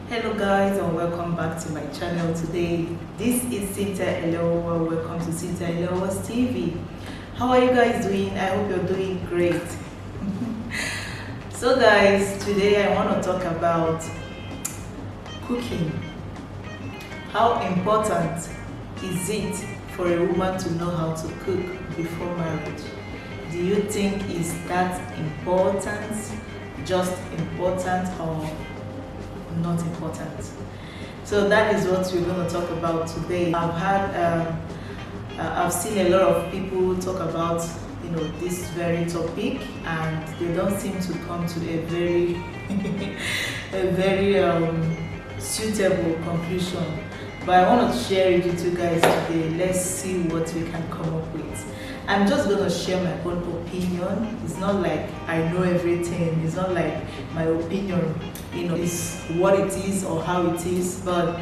Hello guys and welcome back to my channel today. This is Cynthia Elewuwa. Welcome to Cynthia Elewuwa's TV. How are you guys doing? I hope you're doing great. So guys, today I want to talk about cooking. How important is it for a woman to know how to cook before marriage? Do you think is that important? Just important or not important? So that is what we're going to talk about today. I've seen a lot of people talk about this very topic, and they don't seem to come to a very suitable conclusion. But I want to share it with you guys today. Let's see what we can come up with. I'm just going to share my own opinion. It's not like I know everything. It's not like my opinion, is what it is or how it is. But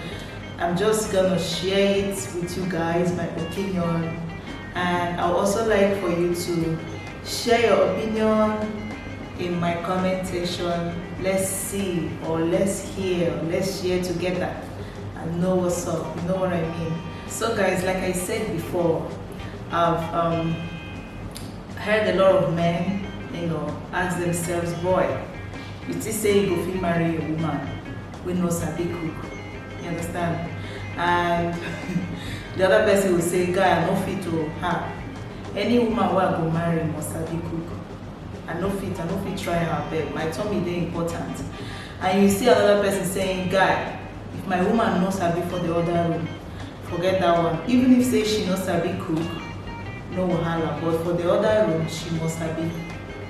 I'm just going to share it with you guys, my opinion. And I would also like for you to share your opinion in my comment section. Let's see, or let's hear, or let's share together and know what's up. You know what I mean? So guys, like I said before, I've heard a lot of men, ask themselves, boy, you still say you go fit marry a woman with no sabi cook. You understand? And the other person will say, guy, I no fit to her. Any woman who I go marry must sabi cook. I no fit try her bed. My tummy is important. And you see another person saying, guy, if my woman no sabi for the other room, forget that one. Even if say she no sabi cook, no wahala, but for the other room she must sabi.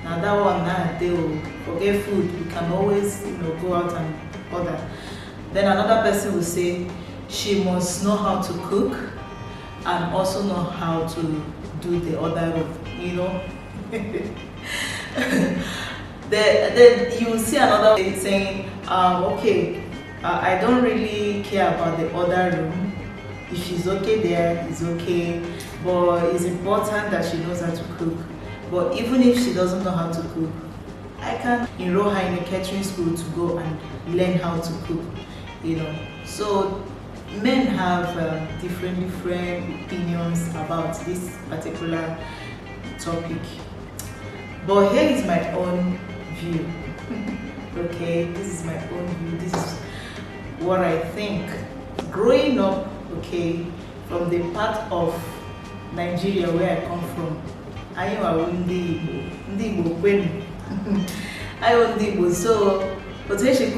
Now that one they will forget food. We can always go out and order. Then another person will say she must know how to cook and also know how to do the other room. Then you will see another saying, okay, I don't really care about the other room. If she's okay there, it's okay. But it's important that she knows how to cook. But even if she doesn't know how to cook, I can enroll her in a catering school to go and learn how to cook. So men have different opinions about this particular topic. But here is my own view. Okay, this is my own view. This is what I think. Growing up, from the part of Nigeria where I come from, I am Igbo. So potentially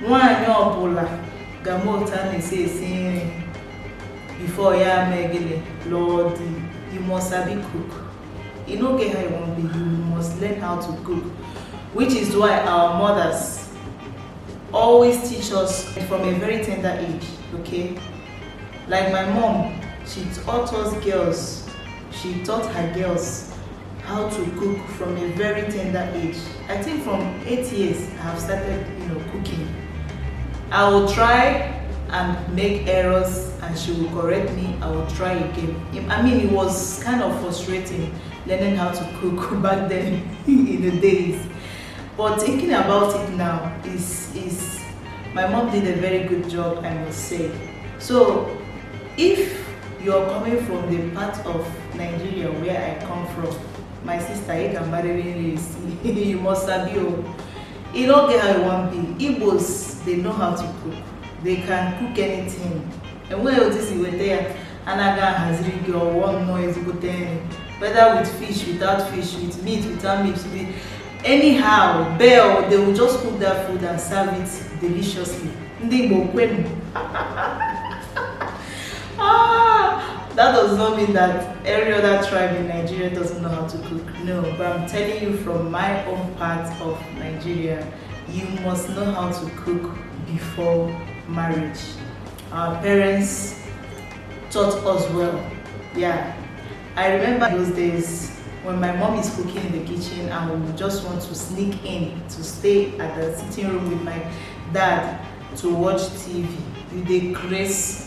nwaanyị ọbụla ga-amụta na-esi nri before ya megele Lord, you must sabi cook. You no get how you want to be, you must learn how to cook, which is why our mothers always teach us from a very tender age. Like my mom, she taught us girls, she taught her girls how to cook from a very tender age. I think from 8 years I have started cooking. I will try and make errors and she will correct me. I will try again. I mean, it was kind of frustrating learning how to cook back then in the days. But thinking about it now, is my mom did a very good job, I must say. So if you're coming from the part of Nigeria where I come from, my sister, you must sabi. You don't get how you want to be. Igbos, they know how to cook. They can cook anything. And when you see were there, anaga has really or one noise good thing. Whether with fish, without fish, with meat, without meat, anyhow, bell, they will just cook that food and serve it deliciously. That does not mean that every other tribe in Nigeria doesn't know how to cook. No, but I'm telling you from my own part of Nigeria, you must know how to cook before marriage. Our parents taught us well. Yeah, I remember those days when my mom is cooking in the kitchen and we just want to sneak in to stay at the sitting room with my dad to watch TV. They craze.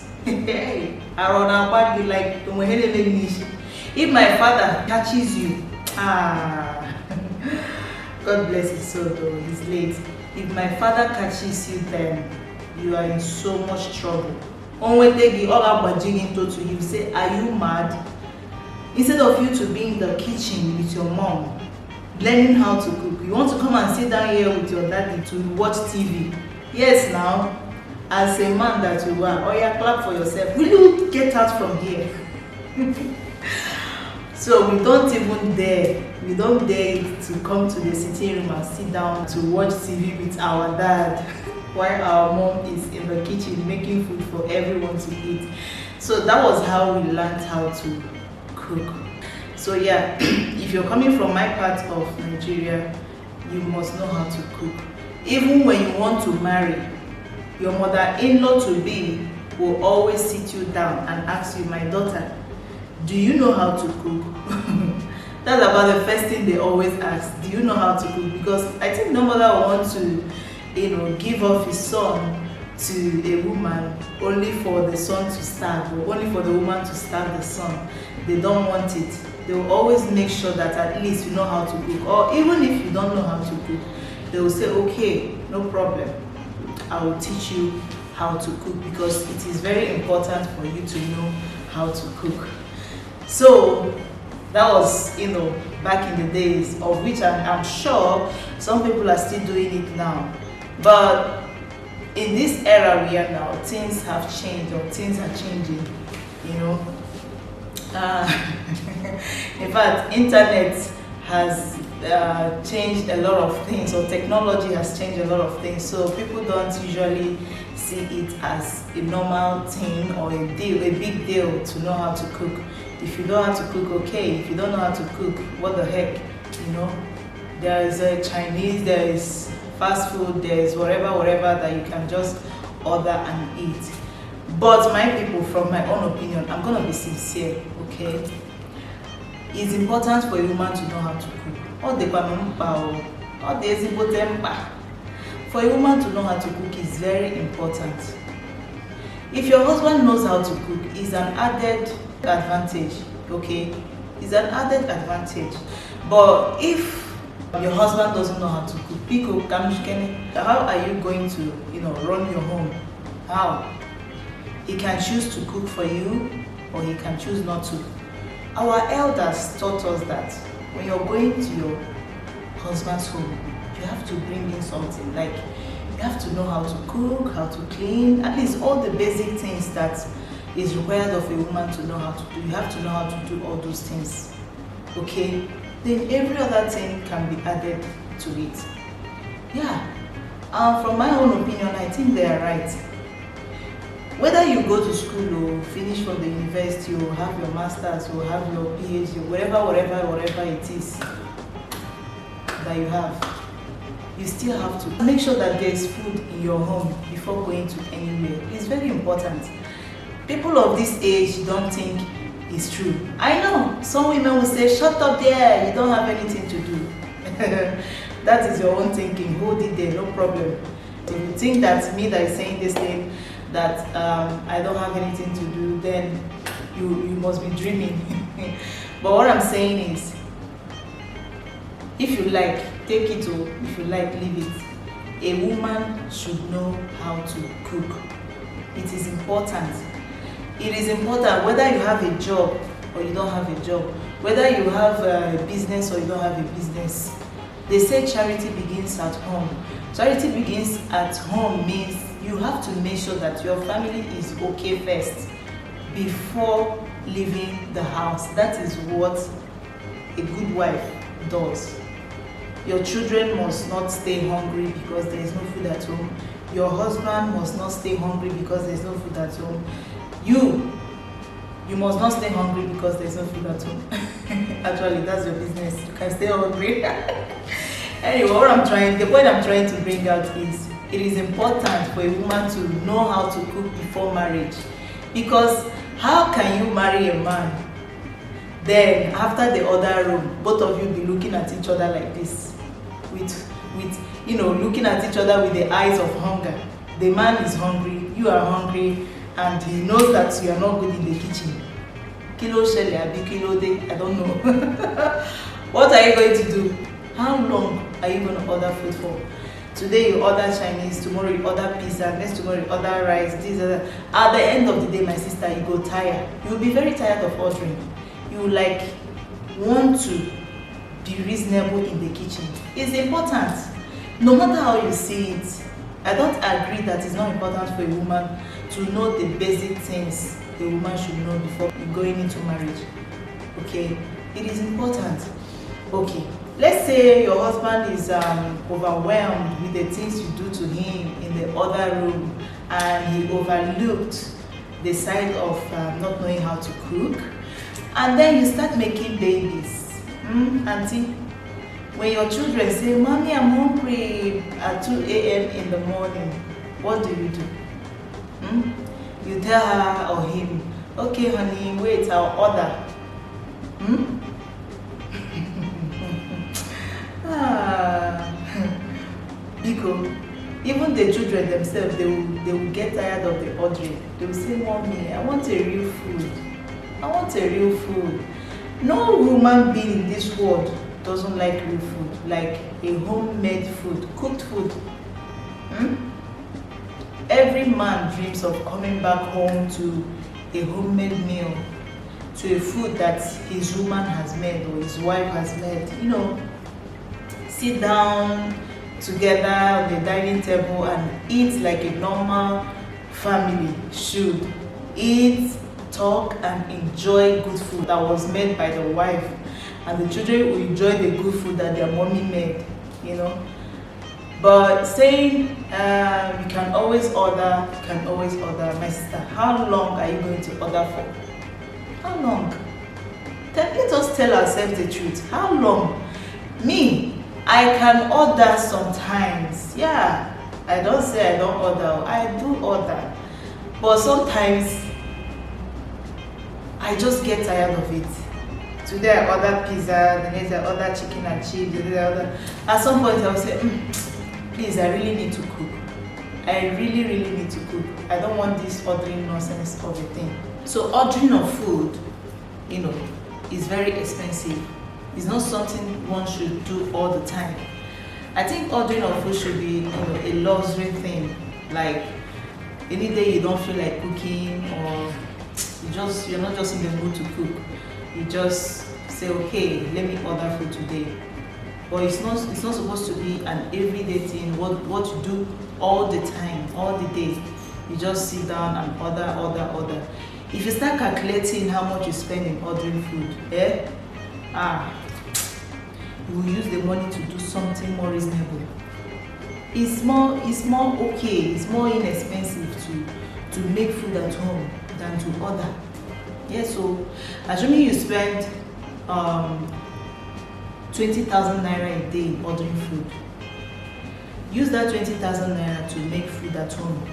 Around you like if my father catches you, God bless his soul though, he's late. If my father catches you, then you are in so much trouble. Only take the other budging into to you, say, are you mad? Instead of you to be in the kitchen with your mom, learning how to cook, you want to come and sit down here with your daddy to watch TV. Yes, now, as a man that you are, oh yeah, clap for yourself. Will you get out from here? So we don't dare to come to the sitting room and sit down to watch TV with our dad while our mom is in the kitchen making food for everyone to eat. So that was how we learned how to cook. So yeah, if you're coming from my part of Nigeria, you must know how to cook. Even when you want to marry, your mother-in-law to be will always sit you down and ask you, my daughter, do you know how to cook? That's about the first thing they always ask. Do you know how to cook? Because I think no mother wants to, give off his son to a woman only for the son to starve, or only for the woman to starve the son. They don't want it. They will always make sure that at least you know how to cook. Or even if you don't know how to cook, they will say, okay, no problem, I will teach you how to cook, because it is very important for you to know how to cook. So that was, back in the days, of which I'm sure some people are still doing it now. But in this era we are now, things have changed, or things are changing, in fact, internet has changed a lot of things, or technology has changed a lot of things, so people don't usually see it as a normal thing or a big deal to know how to cook. If you know how to cook, okay. If you don't know how to cook, what the heck, there is a Chinese, there is fast food, there is whatever that you can just order and eat. But my people, from my own opinion, I'm gonna be sincere, okay? It's important for a woman to know how to cook. For a woman to know how to cook is very important. If your husband knows how to cook, it's an added advantage, okay? It's an added advantage. But if your husband doesn't know how to cook, how are you going to, run your home? How? He can choose to cook for you, or he can choose not to. Our elders taught us that when you're going to your husband's home, you have to bring in something. Like, you have to know how to cook, how to clean, at least all the basic things that is required of a woman to know how to do. You have to know how to do all those things, okay? Then every other thing can be added to it. Yeah, from my own opinion, I think they are right. Whether you go to school or finish from the university or have your master's or have your PhD, whatever it is that you have, you still have to make sure that there is food in your home before going to anywhere. It's very important. People of this age don't think it's true. I know some women will say, shut up there, you don't have anything to do. That is your own thinking. Hold it there, no problem. If you think that me that is saying this thing, that I don't have anything to do, then you must be dreaming. But what I'm saying is, if you like, take it, or if you like, leave it. A woman should know how to cook. It is important. It is important whether you have a job or you don't have a job, whether you have a business or you don't have a business. They say charity begins at home. Charity begins at home means you have to make sure that your family is okay first before leaving the house. That is what a good wife does. Your children must not stay hungry because there is no food at home. Your husband must not stay hungry because there is no food at home. You must not stay hungry because there is no food at home. Actually, that's your business. You can stay hungry. Anyway, the point I'm trying to bring out is, it is important for a woman to know how to cook before marriage. Because how can you marry a man, then after the other room, both of you be looking at each other like this, with looking at each other with the eyes of hunger. The man is hungry, you are hungry, and he knows that you are not good in the kitchen. Kilo shele abi kilo de, I don't know. What are you going to do? How long are you going to order food for? Today you order Chinese, tomorrow you order pizza, next tomorrow you order rice, this other. At the end of the day, my sister, you go tired. You will be very tired of ordering. You like want to be reasonable in the kitchen. It's important. No matter how you see it, I don't agree that it's not important for a woman to know the basic things a woman should know before going into marriage. Okay, it is important. Okay, let's say your husband is overwhelmed with the things you do to him in the other room, and he overlooked the side of not knowing how to cook, and then you start making babies. Auntie, when your children say, "Mommy, I'm hungry" at 2 a.m. in the morning, what do? You tell her or him, "Okay, honey, wait, I'll order." Because even the children themselves, they will get tired of the ordering. They will say, "Mommy, I want a real food. I want a real food." No human being in this world doesn't like real food, like a homemade food, cooked food. Every man dreams of coming back home to a homemade meal, to a food that his woman has made or his wife has made. You know, sit down together on the dining table and eat like a normal family should. Eat, talk, and enjoy good food that was made by the wife, and the children will enjoy the good food that their mommy made, you know. But saying you can always order, my sister, how long are you going to order for? How long? Let us tell ourselves the truth. How long? Me, I can order sometimes. Yeah, I don't say I don't order. I do order. But sometimes I just get tired of it. Today I order pizza, the next I order chicken and chips, the next I order. At some point I will say, please, I really need to cook. I really need to cook. I don't want this ordering nonsense of a thing. So ordering of food, you know, is very expensive. It's not something one should do all the time. I think ordering of food should be, you know, a luxury thing. Like any day you don't feel like cooking, or you're not just in the mood to cook. You just say, okay, let me order food today. But it's not supposed to be an everyday thing. What you do all the time, all the day. You just sit down and order. If you start calculating how much you spend in ordering food, you will use the money to do something more reasonable. It's more okay, it's more inexpensive to make food at home than to order. Yeah, so assuming you spend 20,000 naira a day ordering food, use that 20,000 naira to make food at home.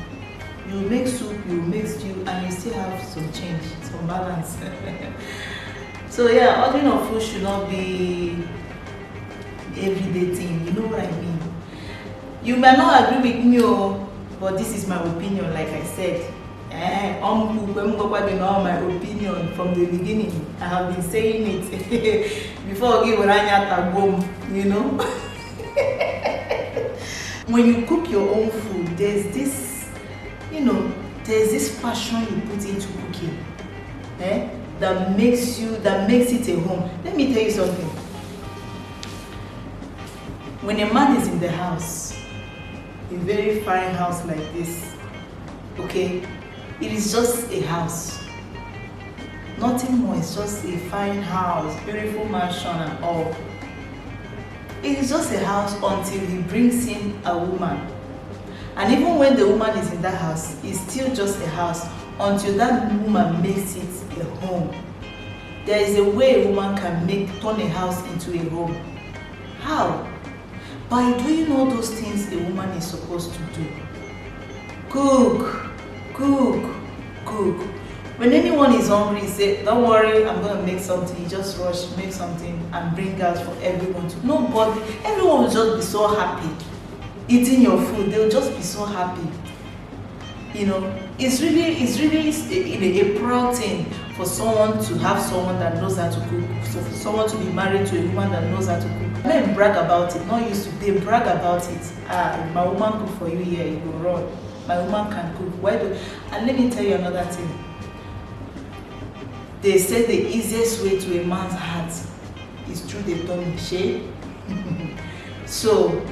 You make soup, you make stew, and you still have some change, some balance. So yeah, ordering of food should not be everyday thing. You know what I mean? You may not agree with me, but this is my opinion. Like I said, my opinion from the beginning. I have been saying it before I give you know. When you cook your own food, there's this, you know, there's this passion you put into cooking, that makes it a home. Let me tell you something. When a man is in the house, a very fine house like this, okay, it is just a house, nothing more. It's just a fine house, beautiful mansion and all. It is just a house until he brings in a woman. And even when the woman is in that house, it's still just a house until that woman makes it a home. There is a way a woman can turn a house into a home. How? By doing all those things a woman is supposed to do. Cook. When anyone is hungry, say, don't worry, I'm going to make something. You just rush, make something and bring out for everyone to. Nobody, everyone will just be so happy eating your food. They'll just be so happy. it's really a proud thing for someone to have someone that knows how to cook. So for someone to be married to a woman that knows how to cook. Men brag about it, not used to. They brag about it. My woman cook for you here, you go run. My woman can cook. And let me tell you another thing. They say the easiest way to a man's heart is through the tummy. Shey? So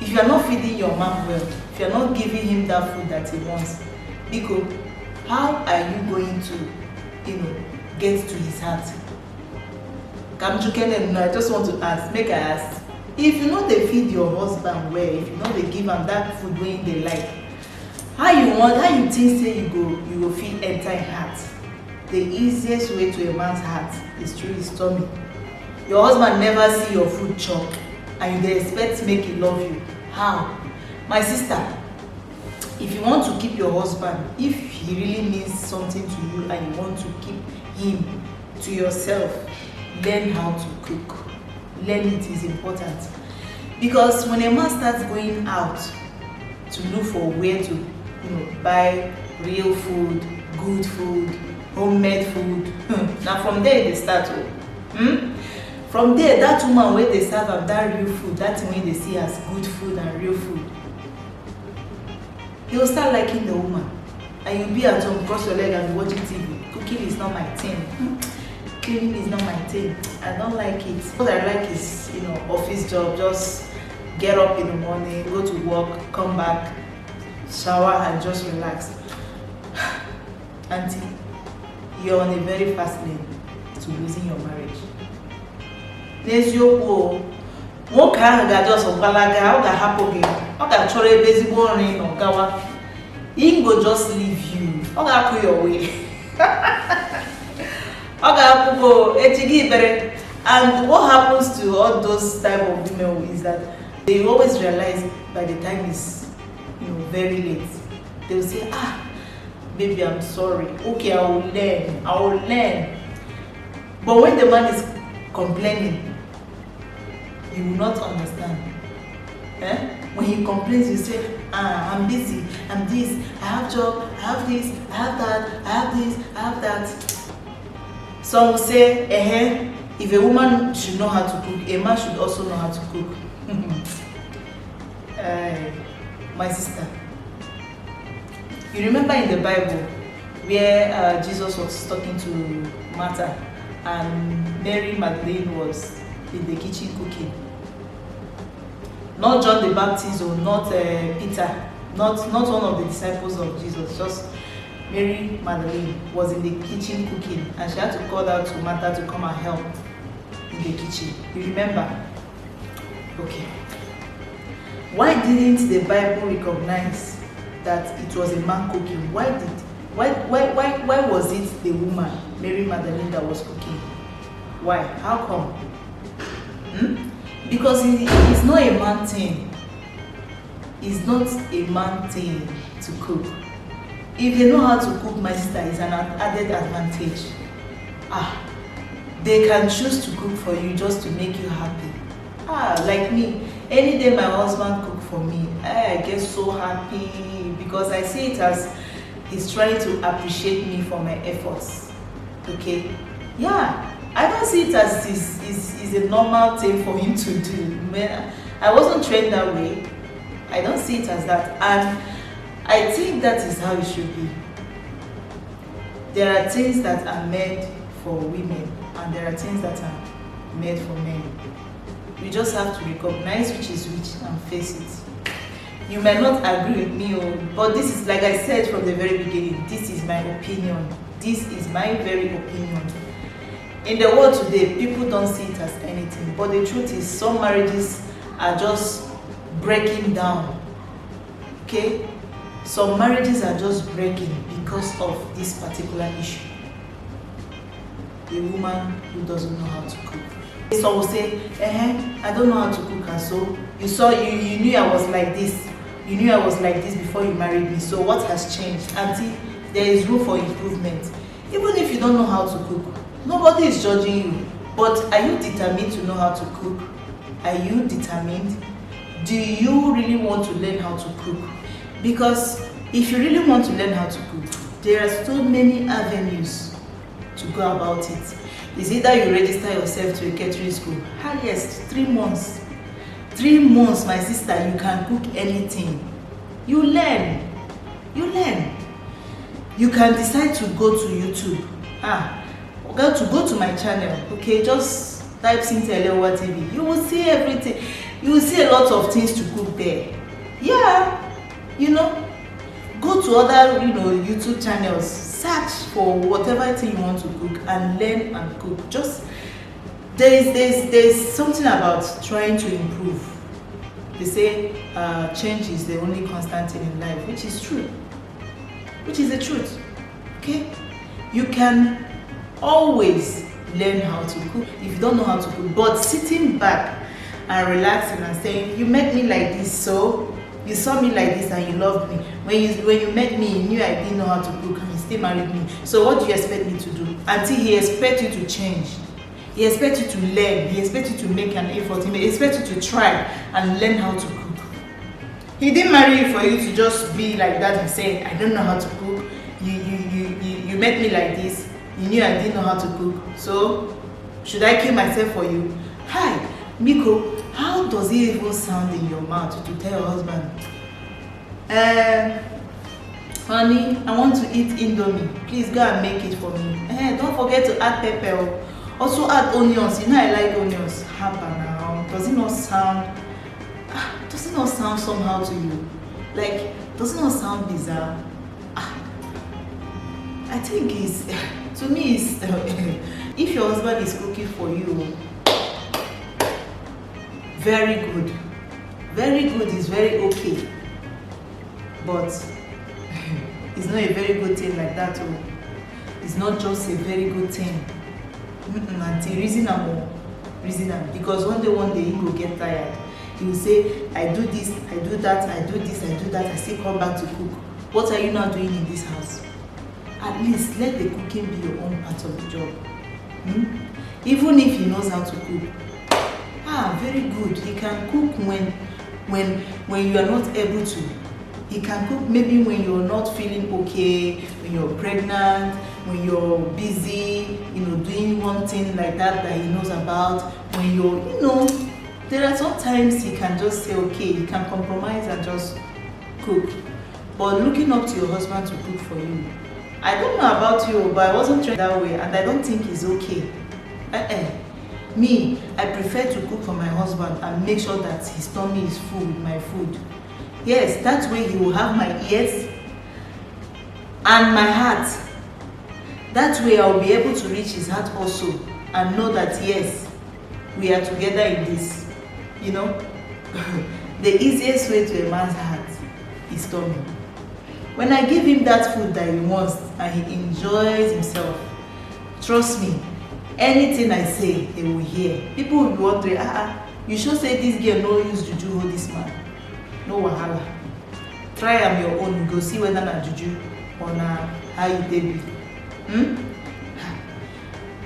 if you are not feeding your man well, if you are not giving him that food that he wants, because how are you going to, get to his heart? I just want to ask, make I ask. If you know they feed your husband well, if you know they give him that food when they like, how you think say you go feel enter his heart? The easiest way to a man's heart is through his tummy. Your husband never see your food chop, and you dey expect to make him love you. How? My sister, if you want to keep your husband, if he really means something to you and you want to keep him to yourself, learn how to cook. Learn it is important. Because when a man starts going out to look for where to buy real food, good food, homemade food, now from there they start. From there, that woman where they serve up that real food, that thing when they see as good food and real food, he will start liking the woman. And you'll be at home, cross your leg and be watching TV. Cooking is not my thing. Cleaning is not my thing. I don't like it. What I like is, office job. Just get up in the morning, go to work, come back, shower and just relax. Auntie, you're on a very fast lane to losing your marriage. N'eziokwu, nwoke ahụ ga-ajọs gbalaga, ọ ga-ahapụ gị, ọ ga-achọrọ ebe ezigbo nri na ọgawa. He go just leave you. Ọ ga-apụ your way. Ọ ga-apụ go ejighị ibere. And what happens to all those type of women is that they always realize by the time it's very late. They will say, baby, I'm sorry. Okay, I will learn. But when the man is complaining, you will not understand. When he complains, you say, I'm busy, I'm this, I have job, I have this, I have that, I have this, I have that. Some will say, if a woman should know how to cook, a man should also know how to cook. My sister, you remember in the Bible where Jesus was talking to Martha and Mary Magdalene was in the kitchen cooking. Not John the Baptist or not Peter, not one of the disciples of Jesus, just Mary Magdalene was in the kitchen cooking and she had to call out to Martha to come and help in the kitchen. You remember? Okay. Why didn't the Bible recognize that it was a man cooking? Why was it the woman, Mary Magdalene, that was cooking? Why? How come? Because it's not a man thing. It's not a man thing to cook. If they know how to cook, my sister, is an added advantage. They can choose to cook for you just to make you happy. Like me, any day my husband cook for me, I get so happy because I see it as he's trying to appreciate me for my efforts. Okay? Yeah. I don't see it as is a normal thing for him to do. I wasn't trained that way. I don't see it as that. And I think that is how it should be. There are things that are made for women and there are things that are made for men. We just have to recognize which is which and face it. You may not agree with me, but this is, like I said from the very beginning, this is my opinion. This is my very opinion. In the world today, people don't see it as anything, but the truth is some marriages are just breaking down. Okay? Some marriages are just breaking because of this particular issue. A woman who doesn't know how to cook. Some will say, I don't know how to cook, and so you knew I was like this. You knew I was like this before you married me, so what has changed? Auntie, there is room for improvement. Even if you don't know how to cook, nobody is judging you. But are you determined to know how to cook? Are you determined? Do you really want to learn how to cook? Because If you really want to learn how to cook, there are so many avenues to go about it. It's either you register yourself to a catering school, highest 3 months. 3 months, my sister, you can cook anything. You learn. You can decide to go to YouTube. Go to my channel, okay? Just type Cynthia Elewuwa TV. You will see everything. You will see a lot of things to cook there. Yeah, go to other, YouTube channels. Search for whatever thing you want to cook and learn and cook. Just there's something about trying to improve. They say change is the only constant thing in life, which is true. Which is the truth. Okay? You can always learn how to cook if you don't know how to cook. But sitting back and relaxing and saying, you met me like this, so you saw me like this and you loved me. When you met me, you knew I didn't know how to cook and you still married me. So what do you expect me to do? Until he expects you to change. He expects you to learn. He expects you to make an effort. He expects you to try and learn how to cook. He didn't marry you for you to just be like that and say, I don't know how to cook. You met me like this. You knew I didn't know how to cook. So should I kill myself for you? Hi, Miko, how does it even sound in your mouth to tell your husband, honey, I want to eat Indomie. Please go and make it for me. Don't forget to add pepper. Also add onions. You know I like onions. Hapa now. Does it not sound somehow to you? Like, does it not sound bizarre? I think to me it's if your husband is cooking for you, very good. Very good is very okay. But it's not a very good thing like that. It's not just a very good thing. Until reason because one day he will get tired. He will say, I do this, I do that, I do this, I do that, I still come back to cook. What are you now doing in this house? At least let the cooking be your own part of the job. Even if he knows how to cook. Very good. He can cook when you are not able to. He can cook maybe when you're not feeling okay, when you're pregnant, when you're busy, doing one thing like that he knows about. When you're, there are sometimes he can just say, okay, he can compromise and just cook. But looking up to your husband to cook for you, I don't know about you, but I wasn't trained that way, and I don't think it's okay. Me, I prefer to cook for my husband and make sure that his tummy is full with my food. Yes, that way he will have my ears and my heart. That way I will be able to reach his heart also and know that yes, we are together in this. The easiest way to a man's heart is tummy. When I give him that food that he wants and he enjoys himself, trust me, anything I say, he will hear. People will be wondering, you should say this girl no use juju hold this man. No wahala. Try am your own, go see whether na juju or na how you dey be.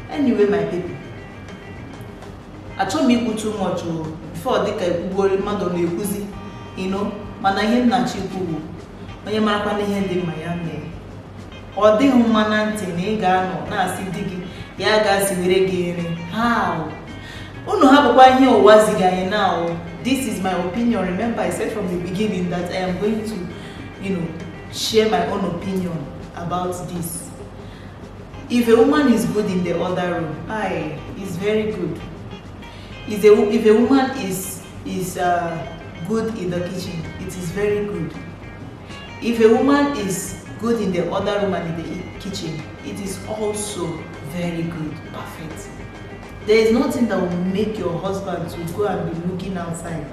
Anyway, my people, achọ m ikwu too much before dịka ekwugbori mmadụ na-ekwuzi, mana ihe nnachi ikwu onye marakwa na ihe dị mma ya mee. Ọ dịghị mma na ntị na ị ga-anọ na-asị di gị ya ga-asị were gị nri. Unu hapụkwa ihe ụwa ziga anyị now. This is my opinion. Remember, I said from the beginning that I am going to, share my own opinion about this. If a woman is good in the other room, it's very good. If a woman is good in the kitchen, it is very good. If a woman is good in the other room and in the kitchen, it is also very good. Perfect. There is nothing that will make your husband to go and be looking outside.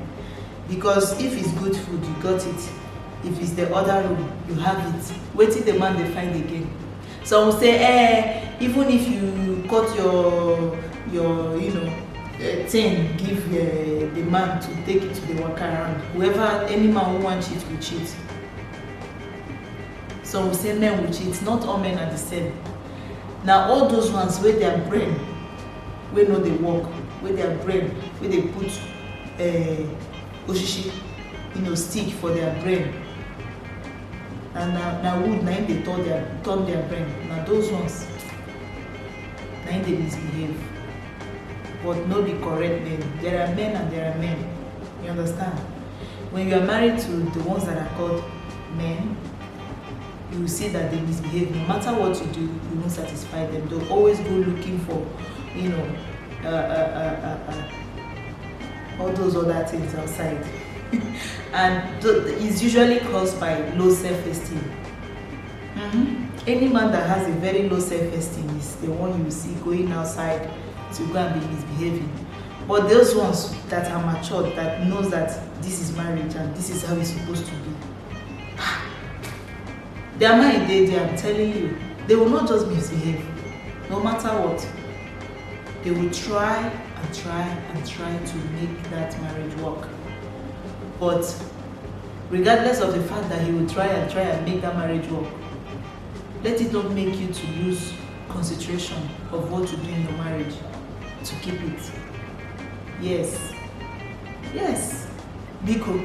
Because if it's good food, you got it. If it's the other room, you have it. Wait till the man they find again. Some will say, even if you cut your thing, give the man to take it to the work around. Any man who wants cheat will cheat. Some will say men will cheat. Not all men are the same. Now all those ones where their brain, where no they work, where their brain, where they put oshishi, stick for their brain. and na wood na im dey turn their brain. Na those ones na im dey misbehave, but no be correct men. There are men and there are men, you understand? When you are married to the ones that are called men, you will see that they misbehave. No matter what you do, you won't satisfy them. They'll always go looking for, you know, all those other things outside. And it's usually caused by low self-esteem. Any man that has a very low self-esteem is the one you see going outside to go and be misbehaving. But those ones that are matured, that knows that this is marriage and this is how it's supposed to be, their mind there, I'm telling you, they will not just misbehave. No matter what, they will try and try and try to make that marriage work. But regardless of the fact that he will try and make that marriage work, let it not make you to lose concentration of what to do in your marriage to keep it. Yes, Biko,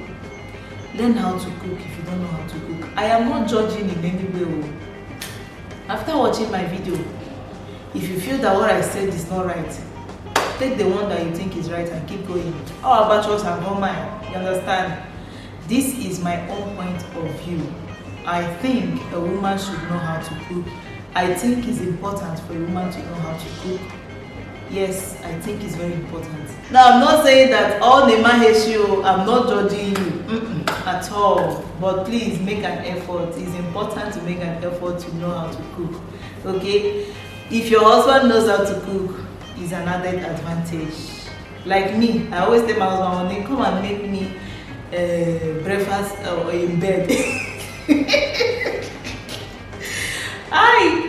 learn how to cook if you don't know how to cook. I am not judging in any way. After watching my video, if you feel that what I said is not right, take the one that you think is right and keep going. How about yours and not mine? You understand? This is my own point of view. I think a woman should know how to cook. I think it's important for a woman to know how to cook. Yes, I think it's very important. Now, I'm not saying that all the man hates you. I'm not judging you at all. But please make an effort. It's important to make an effort to know how to cook. Okay? If your husband knows how to cook, it's an added advantage. Like me, I always tell my husband, come and make me breakfast in bed.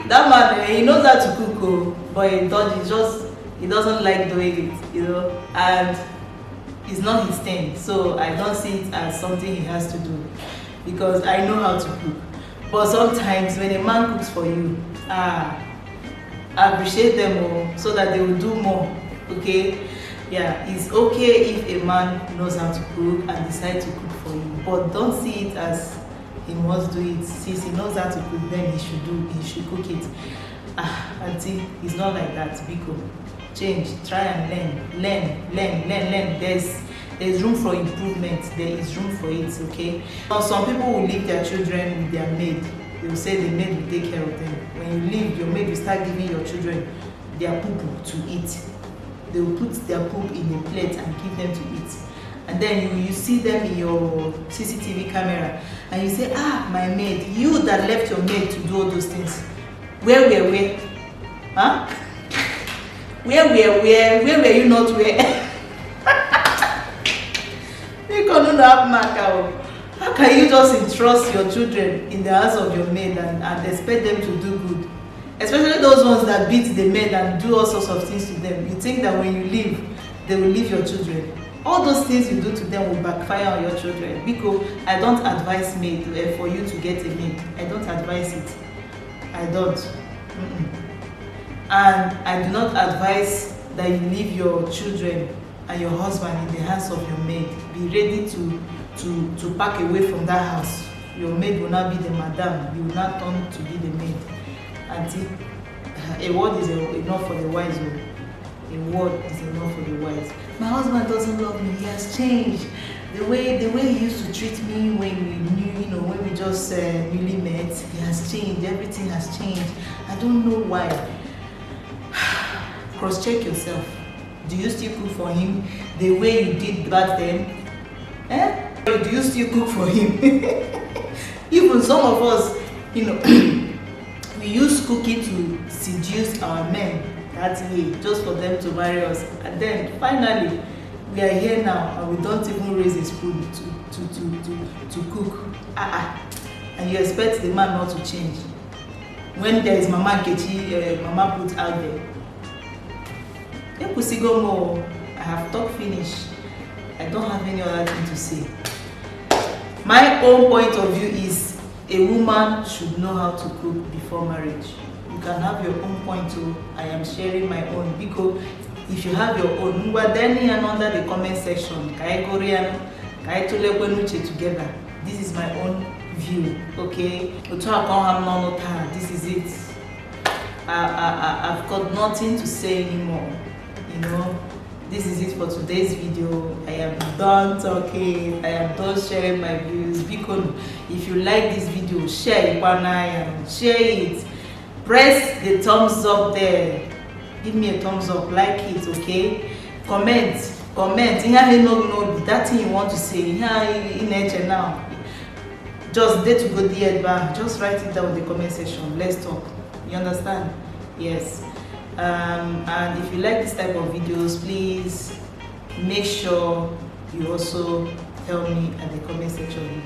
That man, he knows how to cook, but he doesn't like doing it, you know, and it's not his thing. So I don't see it as something he has to do, because I know how to cook. But sometimes when a man cooks for you, appreciate them all so that they will do more. Okay, yeah, it's okay if a man knows how to cook and decides to cook for you, but don't see it as he must do it. Since he knows how to cook, then he should cook it. Auntie, it's not like that. Biko, change, try and learn. There's room for improvement. There is room for it. Okay. Now, some people will leave their children with their maid. They will say the maid will take care of them. When you leave, your maid will start giving your children their poop to eat. They will put their poop in a plate and give them to eat. And then you see them in your CCTV camera and you say, my maid, you that left your maid to do all those things. Where? Huh? Where were you not where? You can't have Macau. How can you just entrust your children in the hands of your maid and expect them to do good? Especially those ones that beat the maid and do all sorts of things to them. You think that when you leave, they will leave your children. All those things you do to them will backfire on your children. Because I don't advise maid for you to get a maid. I don't advise it. I don't. And I do not advise that you leave your children and your husband in the hands of your maid. Be ready to pack away from that house. Your maid will not be the madam. You will not turn to be the maid. Auntie, a word is enough for the wise. A word is enough for the wise. My husband doesn't love me. He has changed. The way he used to treat me when we knew, when we just really met, he has changed. Everything has changed. I don't know why. Cross-check yourself. Do you still cook for him the way you did back then? Do you still cook for him? Even some of us, we use cooking to seduce our men that way, just for them to marry us. And then finally, we are here now and we don't even raise a spoon to cook. And you expect the man not to change. When there is Mama Kechi, Mama put out there. I have talked finish. I don't have any other thing to say. My own point of view is a woman should know how to cook before marriage. You can have your own point too. I am sharing my own, because if you have your own, then under the comment section, together. This is my own view. Okay, this is it. I've got nothing to say anymore. You know, this is it for today's video. I am done talking. I am done sharing my views. Because if you like this video, share it. Share it. Press the thumbs up there. Give me a thumbs up. Like it. Okay. Comment. That thing you want to say. In nature now. Just day to go there, just write it down in the comment section. Let's talk. You understand? Yes. And if you like this type of videos, please make sure you also tell me at the comment section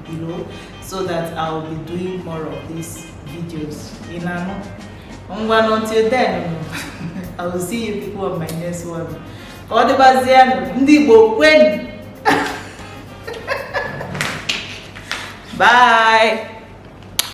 below, so that I'll be doing more of these videos. Until then, I will see you people on my next one. Bye.